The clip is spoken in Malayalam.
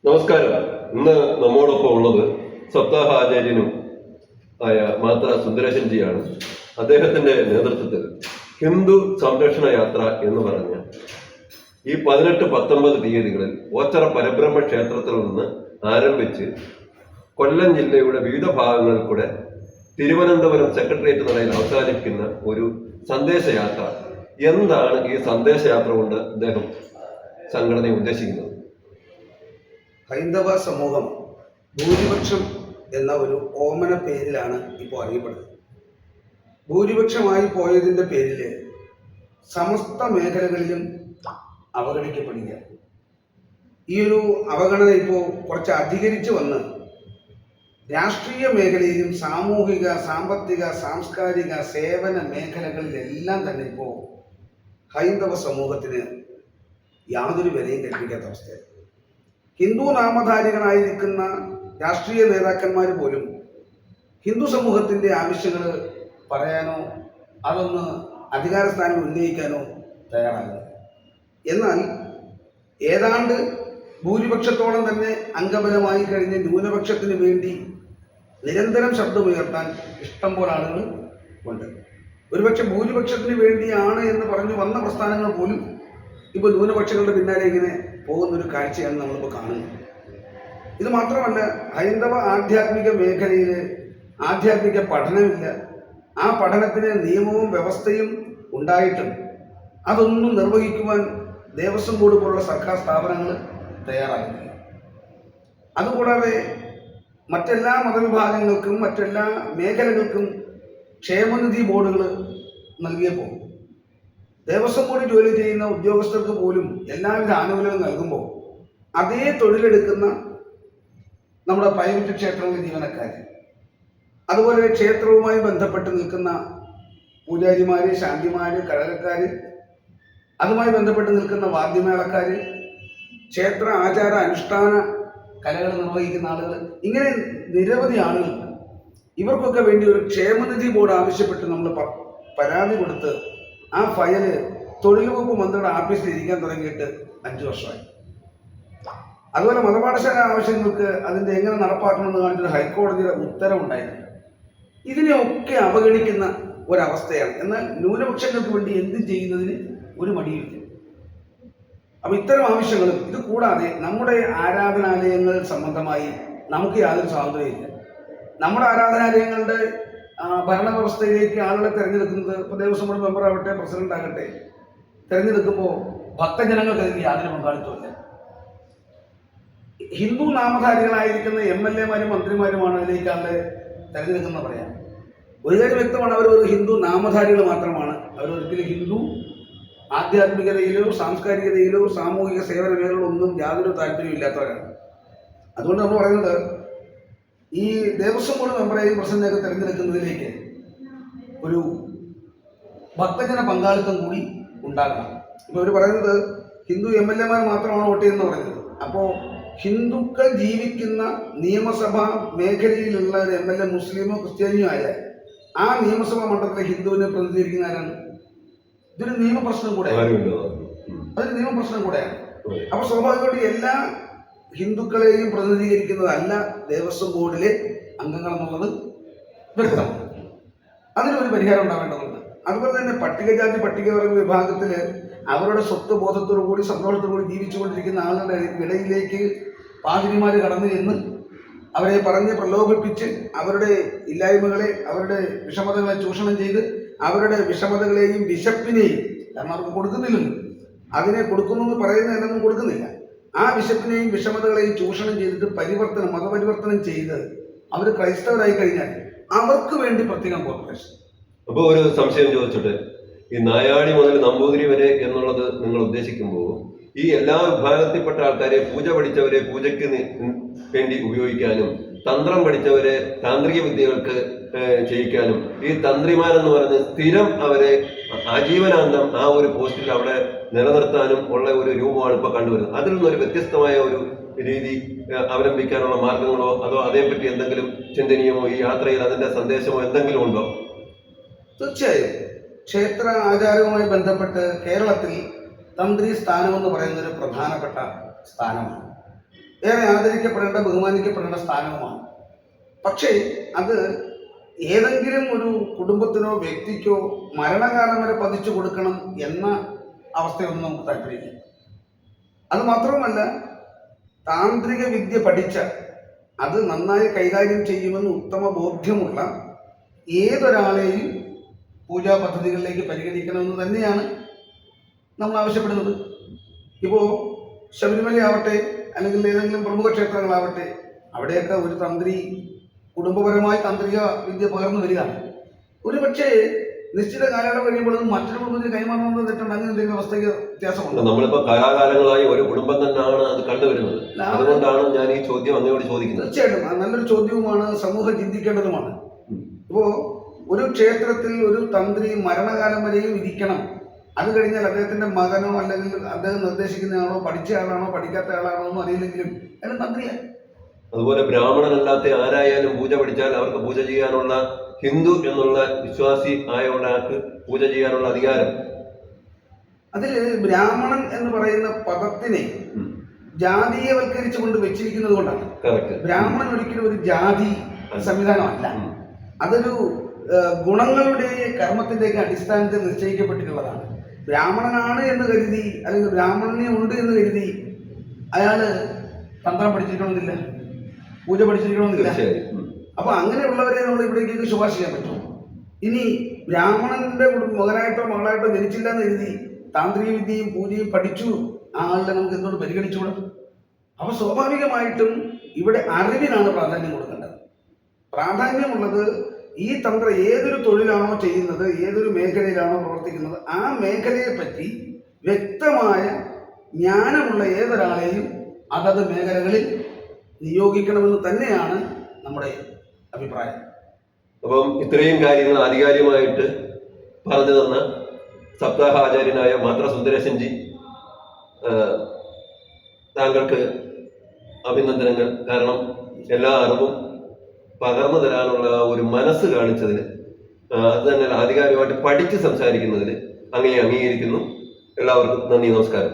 നമസ്കാരം. ഇന്ന് നമ്മോടൊപ്പം ഉള്ളത് സപ്താഹ ആചാര്യനും ആയ മാത്ര സുന്ദരേശൻജിയാണ്. അദ്ദേഹത്തിന്റെ നേതൃത്വത്തിൽ ഹിന്ദു സംരക്ഷണ യാത്ര എന്ന് പറഞ്ഞ ഈ 18-19 തീയതികളിൽ ഓച്ചറ പരബ്രഹ്മ ക്ഷേത്രത്തിൽ നിന്ന് ആരംഭിച്ച് കൊല്ലം ജില്ലയുടെ വിവിധ ഭാഗങ്ങളിൽ കൂടെ തിരുവനന്തപുരം സെക്രട്ടേറിയറ്റ് നടയിൽ അവസാനിക്കുന്ന ഒരു സന്ദേശയാത്ര. എന്താണ് ഈ സന്ദേശയാത്ര കൊണ്ട് അദ്ദേഹം സംഘടനയെ ഉദ്ദേശിക്കുന്നത്? ഹൈന്ദവ സമൂഹം ഭൂരിപക്ഷം എന്ന ഒരു ഓമന പേരിലാണ് ഇപ്പോൾ അറിയപ്പെടുന്നത്. ഭൂരിപക്ഷമായി പോയതിൻ്റെ പേരിൽ സമസ്ത മേഖലകളിലും അവഗണിക്കപ്പെടുക. ഈ ഒരു അവഗണന ഇപ്പോൾ കുറച്ച് അധികരിച്ചു വന്ന് രാഷ്ട്രീയ മേഖലയിലും സാമൂഹിക, സാമ്പത്തിക, സാംസ്കാരിക, സേവന മേഖലകളിലെല്ലാം തന്നെ ഇപ്പോൾ ഹൈന്ദവ സമൂഹത്തിന് യാതൊരു വിലയും കൽപ്പിക്കാത്ത അവസ്ഥയാണ്. ഹിന്ദു നാമധാരികളായിരിക്കുന്ന രാഷ്ട്രീയ നേതാക്കന്മാർ പോലും ഹിന്ദു സമൂഹത്തിൻ്റെ ആവശ്യങ്ങൾ പറയാനോ അതൊന്ന് അധികാര സ്ഥാനം ഉന്നയിക്കാനോ തയ്യാറാകുന്നു. എന്നാൽ ഏതാണ്ട് ഭൂരിപക്ഷത്തോളം തന്നെ അംഗബലമായി കഴിഞ്ഞ് ന്യൂനപക്ഷത്തിന് വേണ്ടി നിരന്തരം ശബ്ദമുയർത്താൻ ഇഷ്ടം പോലെ ആളുകൾ ഉണ്ട്. ഒരുപക്ഷെ ഭൂരിപക്ഷത്തിന് വേണ്ടിയാണ് എന്ന് പറഞ്ഞു വന്ന പ്രസ്ഥാനങ്ങൾ പോലും ഇപ്പോൾ ന്യൂനപക്ഷങ്ങളുടെ പിന്നാലെ ഇങ്ങനെ പോകുന്നൊരു കാഴ്ചയാണ് നമ്മളിപ്പോൾ കാണുന്നത്. ഇത് മാത്രമല്ല, ഹൈന്ദവ ആധ്യാത്മിക മേഖലയിൽ ആധ്യാത്മിക പഠനമില്ല. ആ പഠനത്തിന് നിയമവും വ്യവസ്ഥയും ഉണ്ടായിട്ടും അതൊന്നും നിർവഹിക്കുവാൻ ദേവസ്വം ബോർഡ് പോലുള്ള സർക്കാർ സ്ഥാപനങ്ങൾ തയ്യാറാകുന്നില്ല. അതുകൂടാതെ മറ്റെല്ലാ മതവിഭാഗങ്ങൾക്കും മറ്റെല്ലാ മേഖലകൾക്കും ക്ഷേമനിധി ബോർഡുകൾ നൽകിയപ്പോൾ ദേവസ്വം ബോർഡ് ജോലി ചെയ്യുന്ന ഉദ്യോഗസ്ഥർക്ക് പോലും എല്ലാവിധ ആനുകൂല്യവും നൽകുമ്പോൾ അതേ തൊഴിലെടുക്കുന്ന നമ്മുടെ പ്രൈവറ്റ് ക്ഷേത്രങ്ങളിലെ ജീവനക്കാർ, അതുപോലെ ക്ഷേത്രവുമായി ബന്ധപ്പെട്ട് നിൽക്കുന്ന പൂജാരിമാർ, ശാന്തിമാർ, കഴകക്കാർ, അതുമായി ബന്ധപ്പെട്ട് നിൽക്കുന്ന വാദ്യമേളക്കാർ, ക്ഷേത്ര ആചാര അനുഷ്ഠാന കലകൾ നിർവഹിക്കുന്ന ആളുകൾ, ഇങ്ങനെ നിരവധി ആളുകൾ. ഇവർക്കൊക്കെ വേണ്ടി ഒരു ക്ഷേമനിധി ബോർഡ് ആവശ്യപ്പെട്ട് നമ്മൾ പരാതി കൊടുത്ത് ആ ഫയല് തൊഴിൽ വകുപ്പ് മന്ത്രിയുടെ ഓഫീസിൽ ഇരിക്കാൻ തുടങ്ങിയിട്ട് 5 വർഷമായി. അതുപോലെ മതപാഠശാല ആവശ്യങ്ങൾക്ക് അതിൻ്റെ എങ്ങനെ നടപ്പാക്കണമെന്ന് കാണിച്ചൊരു ഹൈക്കോടതിയുടെ ഉത്തരവുണ്ടായിരുന്നു. ഇതിനെയൊക്കെ അവഗണിക്കുന്ന ഒരവസ്ഥയാണ്. എന്നാൽ ന്യൂനപക്ഷങ്ങൾക്ക് വേണ്ടി എന്ത് ചെയ്യുന്നതിന് ഒരു മടിയില്ല. അപ്പം ഇത്തരം ആവശ്യങ്ങളും ഇത് കൂടാതെ നമ്മുടെ ആരാധനാലയങ്ങൾ സംബന്ധമായി നമുക്ക് യാതൊരു സ്വാതന്ത്ര്യമില്ല. നമ്മുടെ ആരാധനാലയങ്ങളുടെ ഭരണവ്യവസ്ഥയിലേക്ക് ആളുകളെ തിരഞ്ഞെടുക്കുന്നത് ഇപ്പോൾ ദേവസ്വം ബോർഡ് മെമ്പർ ആവട്ടെ, പ്രസിഡന്റ് ആകട്ടെ, തിരഞ്ഞെടുക്കുമ്പോൾ ഭക്തജനങ്ങൾക്ക് അതിന് യാതൊരു പങ്കാളിത്തമില്ല. ഹിന്ദു നാമധാരികളായിരിക്കുന്ന MLA-മാരും മന്ത്രിമാരുമാണ് അതിലേക്ക് ആളെ തിരഞ്ഞെടുക്കുന്ന പറയാം. ഒരു കാര്യം വ്യക്തമാണ്, അവർ ഒരു ഹിന്ദു നാമധാരികൾ മാത്രമാണ്. അവരൊരിക്കലും ഹിന്ദു ആധ്യാത്മികതയിലോ സാംസ്കാരികതയിലോ സാമൂഹിക സേവന മേഖലകളോ ഒന്നും യാതൊരു താല്പര്യമില്ലാത്തവരാണ്. അതുകൊണ്ട് നമ്മൾ പറയുന്നത് ഈ ദേവസ്വം ബോർഡ് മെമ്പറേയും പ്രസിഡന്റിനെയൊക്കെ തിരഞ്ഞെടുക്കുന്നതിലേക്ക് ഒരു ഭക്തജന പങ്കാളിത്തം കൂടി ഉണ്ടാകണം. ഇപ്പോൾ അവർ പറയുന്നത് ഹിന്ദു MLA-മാർ മാത്രമാണ് വോട്ട് ചെയ്യുന്നത് പറയുന്നത്. അപ്പോൾ ഹിന്ദുക്കൾ ജീവിക്കുന്ന നിയമസഭാ മേഖലയിലുള്ള ഒരു MLA മുസ്ലിമോ ക്രിസ്ത്യാനിയോ ആയാൽ ആ നിയമസഭാ മണ്ഡലത്തിലെ ഹിന്ദുവിനെ പ്രതിനിധീകരിക്കുന്ന ആരാണ്? ഇതൊരു നിയമപ്രശ്നം കൂടെയാണ്. അതൊരു നിയമപ്രശ്നം കൂടെയാണ്. അപ്പോൾ സ്വാഭാവികമായിട്ട് എല്ലാ ഹിന്ദുക്കളെയും പ്രതിനിധീകരിക്കുന്നതല്ല ദേവസ്വം ബോർഡിലെ അംഗങ്ങൾ എന്നുള്ളത് വ്യക്തമാണ്. അതിനൊരു പരിഹാരം ഉണ്ടാവേണ്ടതുണ്ട്. അതുപോലെ തന്നെ പട്ടികജാതി പട്ടികവർഗ വിഭാഗത്തിൽ അവരുടെ സ്വത്ത് ബോധത്തോടു കൂടി സന്തോഷത്തോടു കൂടി ജീവിച്ചുകൊണ്ടിരിക്കുന്ന ആളുകളുടെ ഇടയിലേക്ക് പാതിരിമാർ കടന്നു ചെന്ന് അവരെ പറഞ്ഞ് പ്രലോഭിപ്പിച്ച് അവരുടെ ഇല്ലായ്മകളെ, അവരുടെ വിഷമതകളെ ചൂഷണം ചെയ്ത് അവരുടെ വിഷമതകളെയും വിശപ്പിനെയും, കാരണം അവർക്ക് കൊടുക്കുന്നില്ലല്ലോ, അതിനെ കൊടുക്കുന്നു പറയുന്നതിനൊന്നും കൊടുക്കുന്നില്ല, ആ വിശപ്പിനെയും വിഷമതകളെയും ചൂഷണം ചെയ്തിട്ട് മതപരിവർത്തനം ചെയ്ത് അവർ ക്രൈസ്തവരായി കഴിഞ്ഞാൽ അവർക്ക് വേണ്ടി പ്രത്യേകം കോർപ്പറേഷൻ. അപ്പോൾ ഒരു സംശയം ചോദിച്ചോട്ടെ, ഈ നായാടി മുതൽ നമ്പൂതിരി വരെ എന്നുള്ളത് നിങ്ങൾ ഉദ്ദേശിക്കുമ്പോൾ ഈ എല്ലാ വിഭാഗത്തിൽപ്പെട്ട ആൾക്കാരെ, പൂജ പഠിച്ചവരെ പൂജയ്ക്ക് വേണ്ടി ഉപയോഗിക്കാനും തന്ത്രം പഠിച്ചവരെ താന്ത്രിക വിദ്യകൾക്ക് ചെയ്യിക്കാനും ഈ തന്ത്രിമാരെന്ന് പറഞ്ഞ് സ്ഥിരം അവരെ ആജീവനാന്തം ആ ഒരു പോസ്റ്റിൽ അവിടെ നിലനിർത്താനും ഉള്ള ഒരു രൂപമാണ് ഇപ്പോൾ കണ്ടുവരുന്നത്. അതിൽ നിന്നൊരു വ്യത്യസ്തമായ ഒരു രീതി അവലംബിക്കാനുള്ള മാർഗങ്ങളോ അതോ അതേപ്പറ്റി എന്തെങ്കിലും ചിന്തനീയമോ ഈ യാത്രയിൽ അതിൻ്റെ സന്ദേശമോ എന്തെങ്കിലും ഉണ്ടോ? തീർച്ചയായും ക്ഷേത്ര ആചാരവുമായി ബന്ധപ്പെട്ട് കേരളത്തിൽ തന്ത്രി സ്ഥാനമെന്ന് പറയുന്നൊരു പ്രധാനപ്പെട്ട സ്ഥാനമാണ്. ഏറെ ആദരിക്കപ്പെടേണ്ട ബഹുമാനിക്കപ്പെടേണ്ട സ്ഥാനവുമാണ്. പക്ഷേ അത് ഏതെങ്കിലും ഒരു കുടുംബത്തിനോ വ്യക്തിക്കോ മരണകാലം വരെ പതിച്ചു കൊടുക്കണം എന്ന അവസ്ഥയൊന്നും നമുക്ക് താല്പര്യമില്ല. അത് മാത്രവുമല്ല, താന്ത്രിക വിദ്യ പഠിച്ച അത് നന്നായി കൈകാര്യം ചെയ്യുമെന്ന് ഉത്തമ ബോധ്യമുള്ള ഏതൊരാളെയും പൂജാ പദ്ധതികളിലേക്ക് പരിഗണിക്കണമെന്ന് തന്നെയാണ് നമ്മൾ ആവശ്യപ്പെടുന്നത്. ഇപ്പോൾ ശബരിമലയാവട്ടെ, അല്ലെങ്കിൽ ഏതെങ്കിലും പ്രമുഖ ക്ഷേത്രങ്ങളാവട്ടെ, അവിടെയൊക്കെ ഒരു തന്ത്രി കുടുംബപരമായി താന്ത്രിക വിദ്യ പകർന്നു വരികയാണ്. ഒരു പക്ഷേ നിശ്ചിത കാലയളവ് കഴിയുമ്പോൾ അത് മറ്റൊരു കുടുംബത്തിന് കൈമാറുന്നത് തെറ്റുണ്ട്. അങ്ങനെ എന്തെങ്കിലും അവസ്ഥയ്ക്ക് വ്യത്യാസമുണ്ട്. നമ്മളിപ്പോ കാലാകാലങ്ങളായി ഒരു കുടുംബം തന്നെയാണ് അത് കണ്ടുവരുന്നത്. അതുകൊണ്ടാണ് ഞാൻ ഈ ചോദ്യം അങ്ങോട്ട് ചോദിക്കുന്നത്. തീർച്ചയായിട്ടും അത് നല്ലൊരു ചോദ്യവുമാണ്, സമൂഹം ചിന്തിക്കേണ്ടതുമാണ്. ഇപ്പോ ഒരു ക്ഷേത്രത്തിൽ ഒരു തന്ത്രി മരണകാലം വരെയും ഇരിക്കണം. അത് കഴിഞ്ഞാൽ അദ്ദേഹത്തിന്റെ മകനോ അല്ലെങ്കിൽ അദ്ദേഹം നിർദ്ദേശിക്കുന്ന ആളോ പഠിച്ച ആളാണോ പഠിക്കാത്ത ആളാണോ എന്ന് അറിയില്ലെങ്കിലും അയാൾ തന്ത്രിയാണ്. അതുപോലെ ബ്രാഹ്മണനല്ലാത്ത ആരായാലും പൂജ പഠിച്ചാൽ അവർക്ക് പൂജ ചെയ്യാനുള്ള, ഹിന്ദു എന്നുള്ള വിശ്വാസി ആയ ഒരാൾക്ക് പൂജ ചെയ്യാനുള്ള അധികാരം. അതിൽ ബ്രാഹ്മണൻ എന്ന് പറയുന്ന പദത്തിനെ ജാതീയവൽക്കരിച്ചു കൊണ്ട് വെച്ചിരിക്കുന്നത് കൊണ്ടാണ്. ബ്രാഹ്മണൻ ഒരിക്കലും ഒരു ജാതി സംവിധാനമല്ല. അതൊരു ഗുണങ്ങളുടെ കർമ്മത്തിന്റെയൊക്കെ അടിസ്ഥാനത്തിൽ നിശ്ചയിക്കപ്പെട്ടിട്ടുള്ളതാണ്. ബ്രാഹ്മണനാണ് എന്ന് കരുതി, അല്ലെങ്കിൽ ബ്രാഹ്മണനെ ഉണ്ട് എന്ന് കരുതി അയാള് തന്ത്രം പഠിച്ചിരിക്കണമെന്നില്ല, പൂജ പഠിച്ചിരിക്കണമെന്നില്ല. അപ്പൊ അങ്ങനെയുള്ളവരെ നമ്മൾ ഇവിടേക്ക് ശുപാർശ ചെയ്യാൻ പറ്റും. ഇനി ബ്രാഹ്മണന്റെ മകനായിട്ടോ മകളായിട്ടോ ജനിച്ചില്ല എന്ന് കരുതി താന്ത്രിക വിദ്യയും പൂജയും പഠിച്ചു ആ ആളിനെ നമുക്ക് എന്തുകൊണ്ട് പരിഗണിച്ചുകൂടാ? അപ്പൊ സ്വാഭാവികമായിട്ടും ഇവിടെ അറിവിനാണ് പ്രാധാന്യം കൊടുക്കേണ്ടത്. പ്രാധാന്യമുള്ളത് ഈ തന്ത്രം ഏതൊരു തൊഴിലാണോ ചെയ്യുന്നത്, ഏതൊരു മേഖലയിലാണോ പ്രവർത്തിക്കുന്നത്, ആ മേഖലയെ പറ്റി വ്യക്തമായ ജ്ഞാനമുള്ള ഏതൊരാളെയും അതത് മേഖലകളിൽ നിയോഗിക്കണമെന്ന് തന്നെയാണ് നമ്മുടെ അഭിപ്രായം. അപ്പം ഇത്രയും കാര്യങ്ങൾ ആധികാരികമായിട്ട് പറഞ്ഞു തന്ന സപ്താഹാചാര്യനായ മാത്ര സുന്ദരേശൻജി, താങ്കൾക്ക് അഭിനന്ദനങ്ങൾ. കാരണം എല്ലാ അറിവും പകർന്നു തരാനുള്ള ഒരു മനസ്സ് കാണിച്ചതിന്, അത് തന്നെ ആധികാരികമായിട്ട് പഠിച്ച് സംസാരിക്കുന്നതിന് അങ്ങയെ അംഗീകരിക്കുന്നു. എല്ലാവർക്കും നന്ദി, നമസ്കാരം.